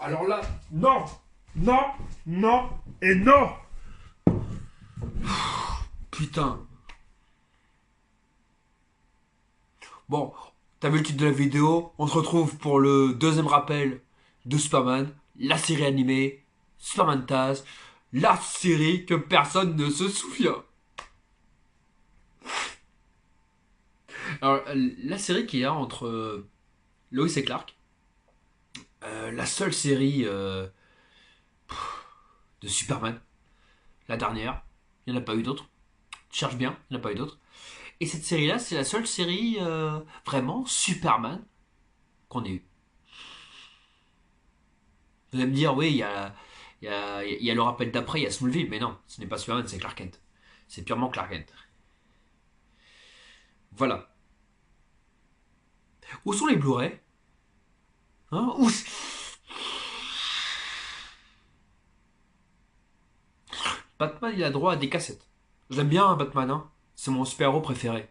Alors là, non, non, non et non. Putain. Bon, t'as vu le titre de la vidéo, on se retrouve pour le deuxième rappel de Superman, la série animée, Superman Taz, la série que personne ne se souvient. Alors, la série qu'il y a entre Lois et Clark, la seule série de Superman, la dernière, il n'y en a pas eu d'autres. Tu cherches bien, il n'y en a pas eu d'autres. Et cette série-là, c'est la seule série vraiment Superman qu'on ait eue. Vous allez me dire, oui, il y a le rappel d'après, il y a Smallville, mais non, ce n'est pas Superman, c'est Clark Kent. C'est purement Clark Kent. Voilà. Où sont les Blu-ray, hein? Batman, il a droit à des cassettes. J'aime bien Batman, hein. C'est mon super-héros préféré.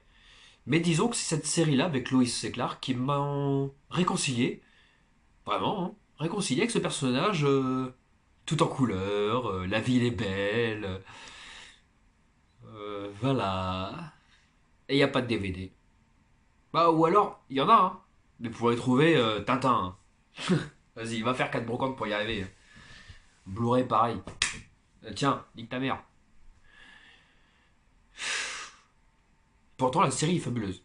Mais disons que c'est cette série-là, avec Lois et Clark, qui m'a réconcilié, vraiment, hein, réconcilié avec ce personnage tout en couleur, la ville est belle, voilà. Et il n'y a pas de DVD. Bah, ou alors, il y en a, hein. Mais pour les trouver, Tintin, hein. Vas-y, va faire 4 brocantes pour y arriver. Blu-ray, pareil. Tiens, nique ta mère. Pourtant, la série est fabuleuse.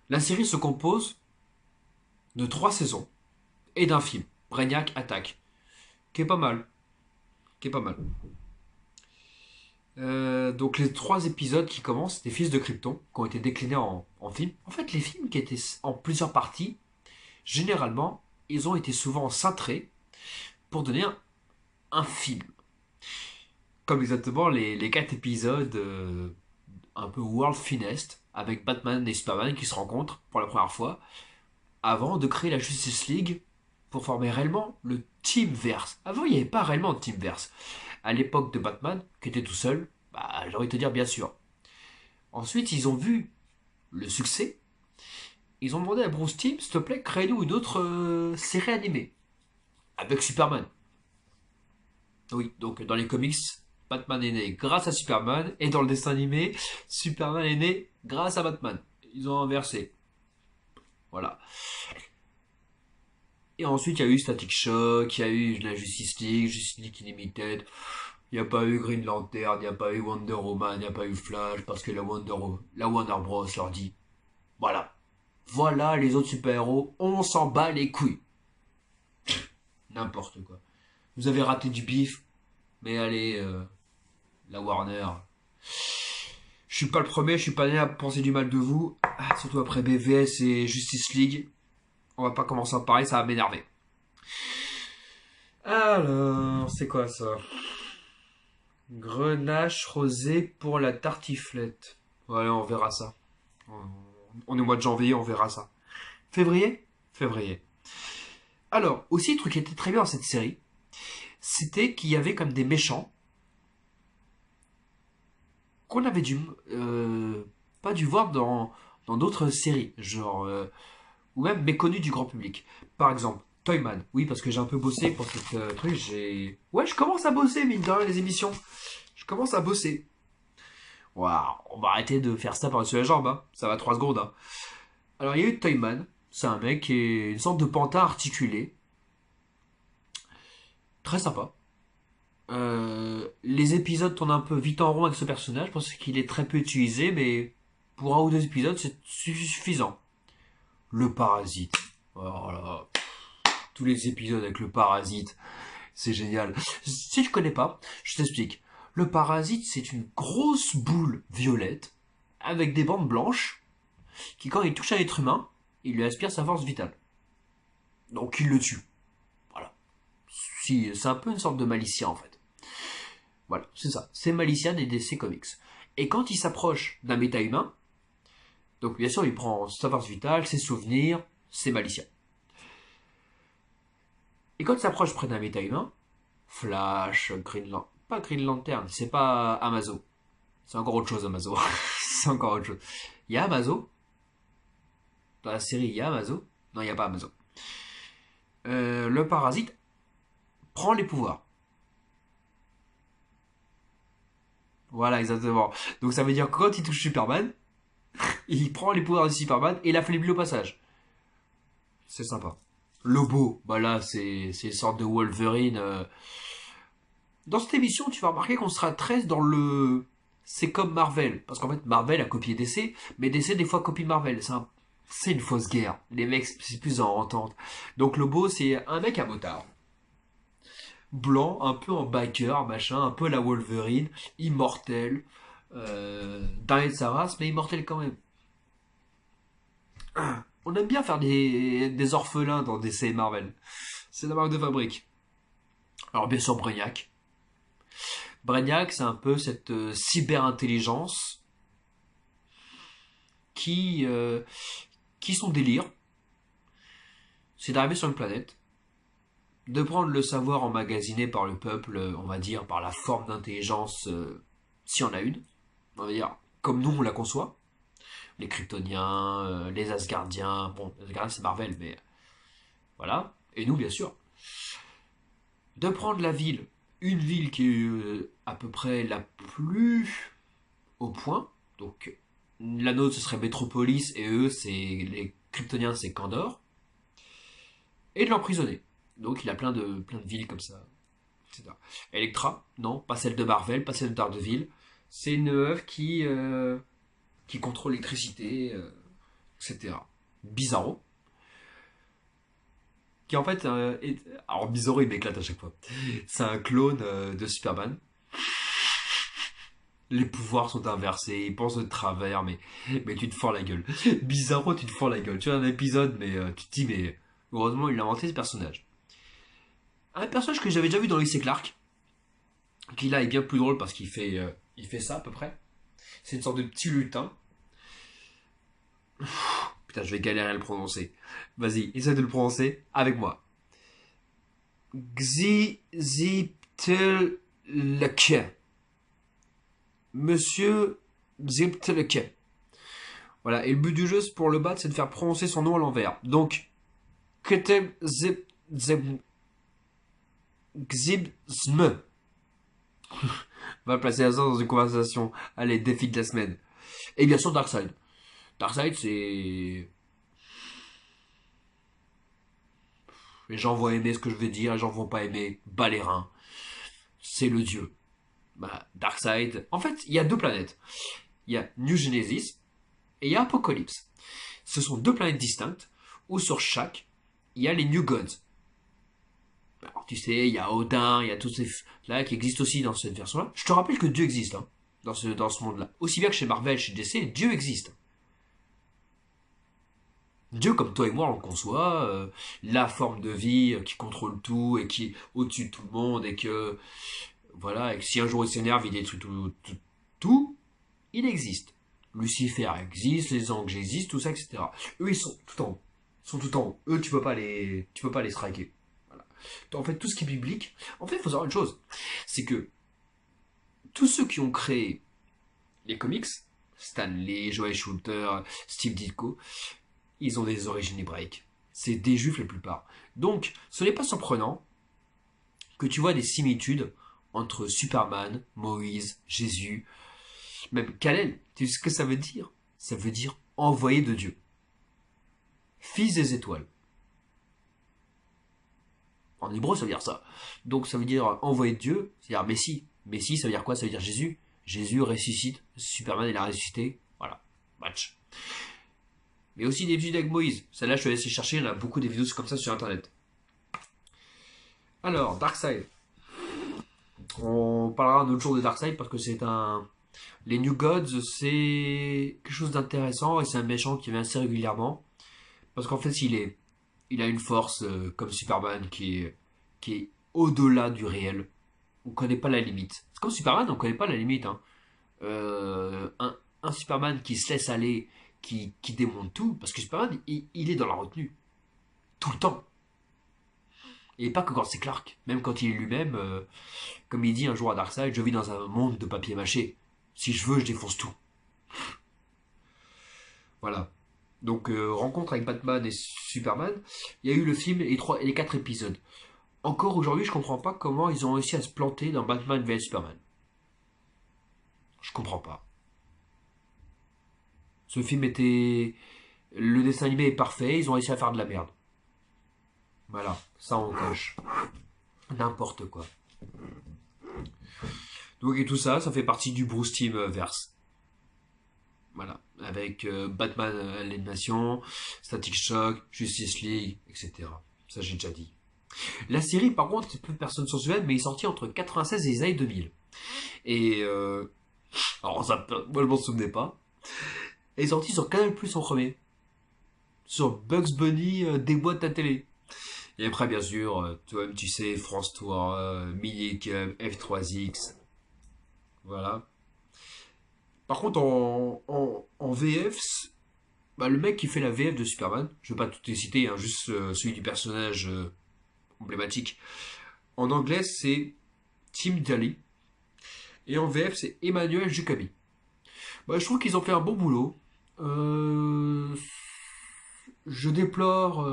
La série se compose de 3 saisons et d'un film, Brainiac Attack, qui est pas mal. Qui est pas mal. Donc les 3 épisodes qui commencent, des Fils de Krypton, qui ont été déclinés en film. En fait, les films qui étaient en plusieurs parties, généralement, ils ont été souvent cintrés pour donner un film. Comme exactement les 4 épisodes un peu world finest, avec Batman et Superman qui se rencontrent pour la première fois, avant de créer la Justice League pour former réellement le Teamverse. Avant, il n'y avait pas réellement de Teamverse. À l'époque de Batman, qui était tout seul, bah, j'ai envie de te dire bien sûr. Ensuite, ils ont vu le succès. Ils ont demandé à Bruce Timm, s'il te plaît, crée-nous une autre série animée. Avec Superman. Oui, donc dans les comics, Batman est né grâce à Superman. Et dans le dessin animé, Superman est né grâce à Batman. Ils ont inversé. Voilà. Et ensuite, il y a eu Static Shock, il y a eu la Justice League Unlimited. Il n'y a pas eu Green Lantern, il n'y a pas eu Wonder Woman, il n'y a pas eu Flash, parce que la Warner Bros. Leur dit, voilà, voilà les autres super-héros, on s'en bat les couilles. N'importe quoi. Vous avez raté du bif, mais allez, la Warner. Je suis pas le premier, je suis pas né à penser du mal de vous, surtout après BVS et Justice League. On va pas commencer à parler, ça va m'énerver. Alors, c'est quoi ça? Grenache rosé pour la tartiflette. Ouais, on verra ça. On est au mois de janvier, on verra ça. Février? Février. Alors, aussi, le truc qui était très bien dans cette série, c'était qu'il y avait comme des méchants qu'on avait pas dû voir dans d'autres séries, genre, ou même méconnus du grand public. Par exemple, Toyman. Oui, parce que j'ai un peu bossé pour cette truc, Ouais, je commence à bosser, mine de rien, les émissions. Je commence à bosser. Waouh, on va arrêter de faire ça par-dessus la jambe, hein. Ça va 3 secondes, hein. Alors, il y a eu Toyman. C'est un mec qui est une sorte de pantin articulé. Très sympa. Les épisodes tournent un peu vite en rond avec ce personnage parce qu'il est très peu utilisé, mais pour 1 ou 2 épisodes, c'est suffisant. Le parasite. Oh là, tous les épisodes avec le parasite, c'est génial. Si tu connais pas, je t'explique. Le parasite, c'est une grosse boule violette avec des bandes blanches qui, quand il touche à l'être humain, il lui aspire sa force vitale. Donc il le tue. Voilà. Si, c'est un peu une sorte de Malicia en fait. Voilà, c'est ça. C'est Malicia des DC Comics. Et quand il s'approche d'un méta-humain, donc bien sûr il prend sa force vitale, ses souvenirs, c'est Malicia. Et quand il s'approche près d'un méta-humain, Flash, pas Green Lantern, c'est pas Amazo. C'est encore autre chose Amazo. C'est encore autre chose. Il y a Amazo. Dans la série, il y a Amazo. Non, il n'y a pas Amazo. le parasite prend les pouvoirs. Voilà, exactement. Donc ça veut dire que quand il touche Superman, il prend les pouvoirs de Superman et l'affaiblit au passage. C'est sympa. Lobo, bah là, c'est une sorte de Wolverine. Dans cette émission, tu vas remarquer qu'on sera très dans le. C'est comme Marvel. Parce qu'en fait, Marvel a copié DC, mais DC, des fois, copie Marvel. C'est une fausse guerre. Les mecs, c'est plus en entente. Donc, Lobo, c'est un mec à motard. Blanc, un peu en biker, machin, un peu la Wolverine, immortel. Dernier de sa race, mais immortel quand même. On aime bien faire des orphelins dans DC et Marvel. C'est la marque de fabrique. Alors, bien sûr, Brainiac. Brainiac, c'est un peu cette cyber-intelligence qui, euh, qui son délire, c'est d'arriver sur une planète, de prendre le savoir emmagasiné par le peuple, on va dire, par la forme d'intelligence, s'il y en a une, on va dire, comme nous on la conçoit, les Kryptoniens, les Asgardiens, bon, les Asgardiens c'est Marvel, mais voilà, et nous bien sûr, de prendre la ville, une ville qui est à peu près la plus au point, donc la nôtre ce serait Métropolis et eux c'est les Kryptoniens c'est Kandor, et de l'emprisonner. Donc il a plein de villes comme ça, etc. Electra, non, pas celle de Marvel, pas celle de Daredevil. C'est une meuf qui contrôle l'électricité, etc. Bizarro, qui en fait alors Bizarro il m'éclate à chaque fois. C'est un clone de Superman. Les pouvoirs sont inversés, il pense de travers, mais tu te fends la gueule. Bizarro, tu te fends la gueule. Tu as un épisode, mais tu te dis, mais heureusement il a inventé ce personnage. Un personnage que j'avais déjà vu dans Lois et Clark, qui là est bien plus drôle parce il fait ça à peu près. C'est une sorte de petit lutin. Putain, je vais galérer à le prononcer. Vas-y, essaie de le prononcer avec moi. Xiptelke. Monsieur Xiptelke. Voilà, et le but du jeu, pour le battre, c'est de faire prononcer son nom à l'envers. Donc, Ketem Zip Zip Xibzm. Va placer ça dans une conversation. Allez, défi de la semaine. Et bien sûr, Darkseid. Darkseid, c'est. Les gens vont aimer ce que je vais dire, les gens vont pas aimer. Bas les reins. C'est le dieu. Bah, Darkseid. En fait, il y a deux planètes. Il y a New Genesis et il y a Apocalypse. Ce sont deux planètes distinctes où sur chaque, il y a les New Gods. Alors, tu sais, il y a Odin, il y a tous ces là qui existent aussi dans cette version-là. Je te rappelle que Dieu existe hein, dans ce monde-là. Aussi bien que chez Marvel, chez DC, Dieu existe. Dieu, comme toi et moi, on le conçoit, la forme de vie qui contrôle tout et qui est au-dessus de tout le monde et que, voilà, et que si un jour il s'énerve, il détruit tout, il existe. Lucifer existe, les anges existent, tout ça, etc. Eux, ils sont tout en haut. Ils sont tout en haut. Eux, tu peux pas les striker. Voilà. En fait, tout ce qui est biblique, en fait, il faut savoir une chose, c'est que tous ceux qui ont créé les comics, Stan Lee, Joel Schuster, Steve Ditko, ils ont des origines hébraïques. C'est des juifs la plupart. Donc, ce n'est pas surprenant que tu vois des similitudes entre Superman, Moïse, Jésus, même Kalel. Tu sais ce que ça veut dire? Ça veut dire envoyé de Dieu. Fils des étoiles. En hébreu, ça veut dire ça. Donc, ça veut dire envoyé de Dieu, c'est-à-dire Messie. Messie, ça veut dire quoi? Ça veut dire Jésus. Jésus ressuscite. Superman, il a ressuscité. Voilà. Match. Mais aussi des vidéos avec Moïse. Celle-là, je te laisse chercher. Il y en a beaucoup des vidéos comme ça sur Internet. Alors, Darkseid. On parlera un autre jour de Darkseid parce que c'est un. Les New Gods, c'est quelque chose d'intéressant et c'est un méchant qui vient assez régulièrement. Parce qu'en fait, il a une force comme Superman qui est au-delà du réel. On ne connaît pas la limite. C'est comme Superman, on ne connaît pas la limite. Hein. Un Superman qui se laisse aller, qui démonte tout, parce que Superman, il est dans la retenue. Tout le temps. Et pas que quand c'est Clark. Même quand il est lui-même, comme il dit un jour à Darkseid, je vis dans un monde de papier mâché. Si je veux, je défonce tout. Voilà. Donc, rencontre avec Batman et Superman, il y a eu le film et les 4 épisodes. Encore aujourd'hui, je comprends pas comment ils ont réussi à se planter dans Batman vs Superman. Je comprends pas. Ce film était. Le dessin animé est parfait, ils ont réussi à faire de la merde. Voilà, ça on coche. N'importe quoi. Donc, et tout ça, ça fait partie du Bruce Team verse. Voilà. Avec Batman l'animation, Static Shock, Justice League, etc. Ça, j'ai déjà dit. La série, par contre, peu de personnes s'en souviennent, mais il est sorti entre 96 et les années 2000. Et alors ça, moi je m'en souvenais pas. Elle est sortie sur Canal Plus en premier. Sur Bugs Bunny déboîte ta télé. Et après, bien sûr, toi-même tu sais, France 3, Minicum, F3X. Voilà. Par contre, en VF, bah, le mec qui fait la VF de Superman, je vais pas tout les citer, hein, juste celui du personnage emblématique. En anglais, c'est Tim Daly. Et en VF, c'est Emmanuel Jucabi. Bah, je trouve qu'ils ont fait un bon boulot. Je déplore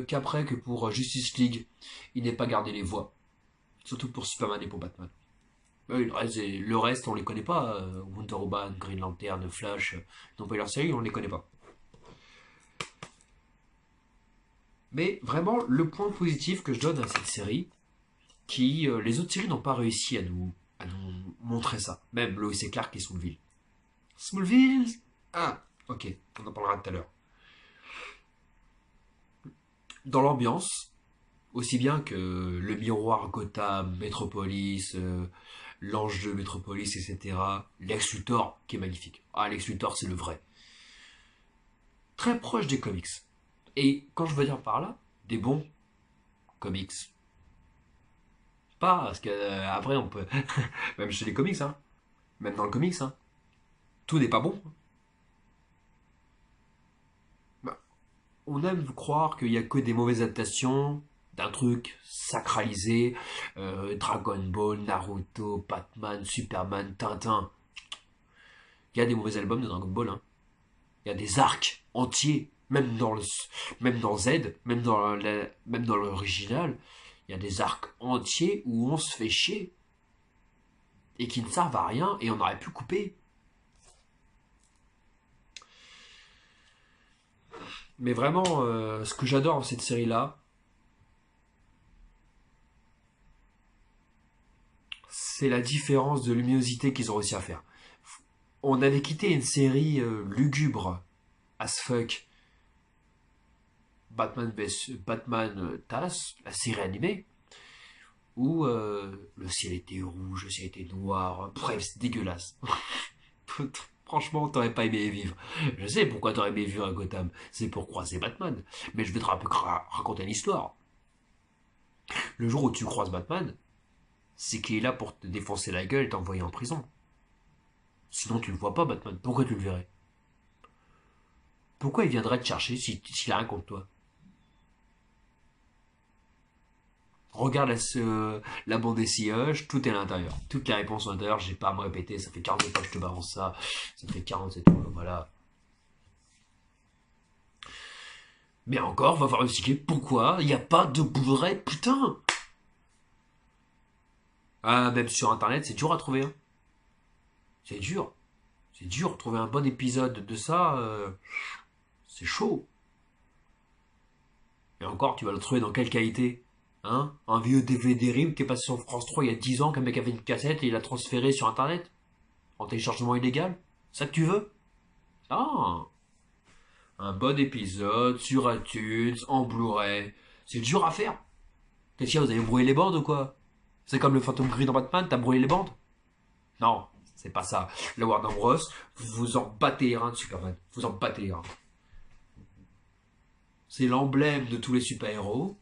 qu'après, que pour Justice League, il n'ait pas gardé les voix. Surtout pour Superman et pour Batman. Le reste, on les connaît pas. Wonder Woman, Green Lantern, Flash, ils n'ont pas eu leur série, on les connaît pas. Mais vraiment, le point positif que je donne à cette série, qui les autres séries n'ont pas réussi à nous montrer ça. Même Lois et Clark et Smallville. Smallville. Ah, ok, on en parlera tout à l'heure. Dans l'ambiance, aussi bien que le miroir Gotham, Metropolis, l'ange de Metropolis, etc. Lex Luthor, qui est magnifique. Ah, Lex Luthor, c'est le vrai. Très proche des comics. Et quand je veux dire par là, des bons comics. Pas, parce que après on peut... Même chez les comics, hein. Même dans le comics, hein. Tout n'est pas bon. Bah, on aime croire qu'il n'y a que des mauvaises adaptations d'un truc sacralisé. Dragon Ball, Naruto, Batman, Superman, Tintin. Il y a des mauvais albums de Dragon Ball, hein. Il y a des arcs entiers, même dans Z, même dans l'original, il y a des arcs entiers où on se fait chier et qui ne servent à rien et on aurait pu couper. Mais vraiment, ce que j'adore dans cette série-là, c'est la différence de luminosité qu'ils ont réussi à faire. On avait quitté une série lugubre as fuck, Batman TAS, la série animée, où le ciel était rouge, le ciel était noir, bref, c'est dégueulasse. Franchement, t'aurais pas aimé vivre. Je sais pourquoi t'aurais aimé vivre à Gotham, c'est pour croiser Batman. Mais je vais te raconter une histoire. Le jour où tu croises Batman, c'est qu'il est là pour te défoncer la gueule et t'envoyer en prison. Sinon, tu le vois pas, Batman. Pourquoi tu le verrais? Pourquoi il viendrait te chercher s'il a rien contre toi? Regarde la bande des sillage, tout est à l'intérieur. Toutes les réponses sont à l'intérieur, j'ai pas à me répéter, ça fait 40 fois que je te balance ça. Ça fait 47 fois, voilà. Mais encore, va falloir expliquer pourquoi il n'y a pas de Blu-ray, putain. Ah, même sur internet, c'est dur à trouver, hein. C'est dur. C'est dur, trouver un bon épisode de ça, c'est chaud. Et encore, tu vas le trouver dans quelle qualité? Hein? Un vieux DVD RIM qui est passé sur France 3 il y a 10 ans, qu'un mec avait une cassette et il l'a transféré sur internet? En téléchargement illégal? C'est ça que tu veux? Ah! Un bon épisode sur iTunes, en Blu-ray. C'est dur à faire. Qu'est-ce qu'il y a, vous avez brouillé les bandes ou quoi? C'est comme le fantôme gris dans Batman, t'as brouillé les bandes? Non, c'est pas ça. Le Warner Bros, vous vous en battez les reins de Superman. Vous en battez les reins. C'est l'emblème de tous les super-héros.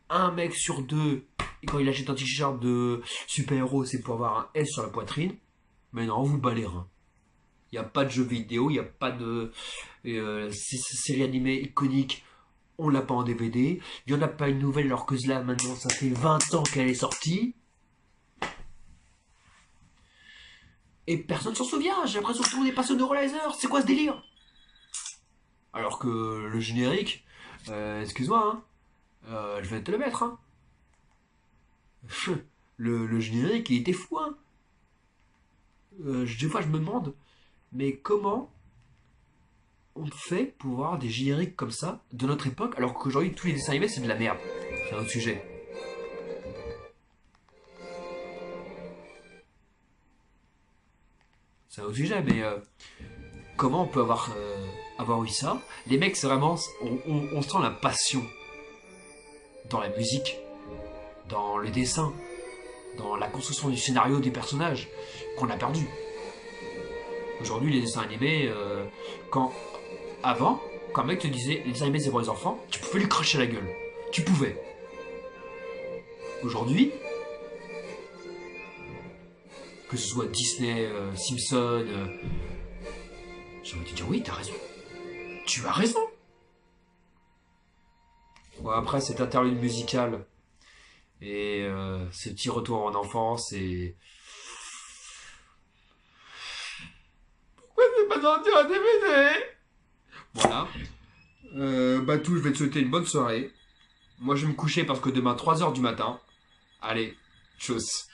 Un mec sur deux, et quand il achète un t-shirt de super-héros, c'est pour avoir un S sur la poitrine. Mais non, on vous bat les reins. Il n'y a pas de jeux vidéo, il n'y a pas de série animée iconique. On l'a pas en DVD. Il n'y en a pas une nouvelle alors que là, maintenant, ça fait 20 ans qu'elle est sortie. Et personne s'en souvient. J'ai l'impression que tout le monde est passé au neuralizer. C'est quoi ce délire? Alors que le générique, excuse-moi, hein, je vais te le mettre, hein. Le générique, il était fou, hein. Des fois, je me demande, mais comment on fait pour avoir des génériques comme ça de notre époque, alors qu'aujourd'hui, tous les dessins animés, c'est de la merde. C'est un autre sujet. C'est un autre sujet, mais comment on peut avoir eu ça? Les mecs, c'est vraiment. On sent la passion dans la musique, dans le dessin, dans la construction du scénario des personnages qu'on a perdu. Aujourd'hui, les dessins animés, quand avant, quand un mec te disait les dessins animés c'est pour les enfants, tu pouvais lui cracher la gueule. Tu pouvais. Aujourd'hui, que ce soit Disney, Simpson, j'ai envie de te dire oui, t'as raison. Tu as raison. Bon, après cette interlude musicale et ce petit retour en enfance et pourquoi c'est pas sorti en DVD? Voilà. Batou, je vais te souhaiter une bonne soirée. Moi, je vais me coucher parce que demain, 3 heures du matin. Allez, tchuss.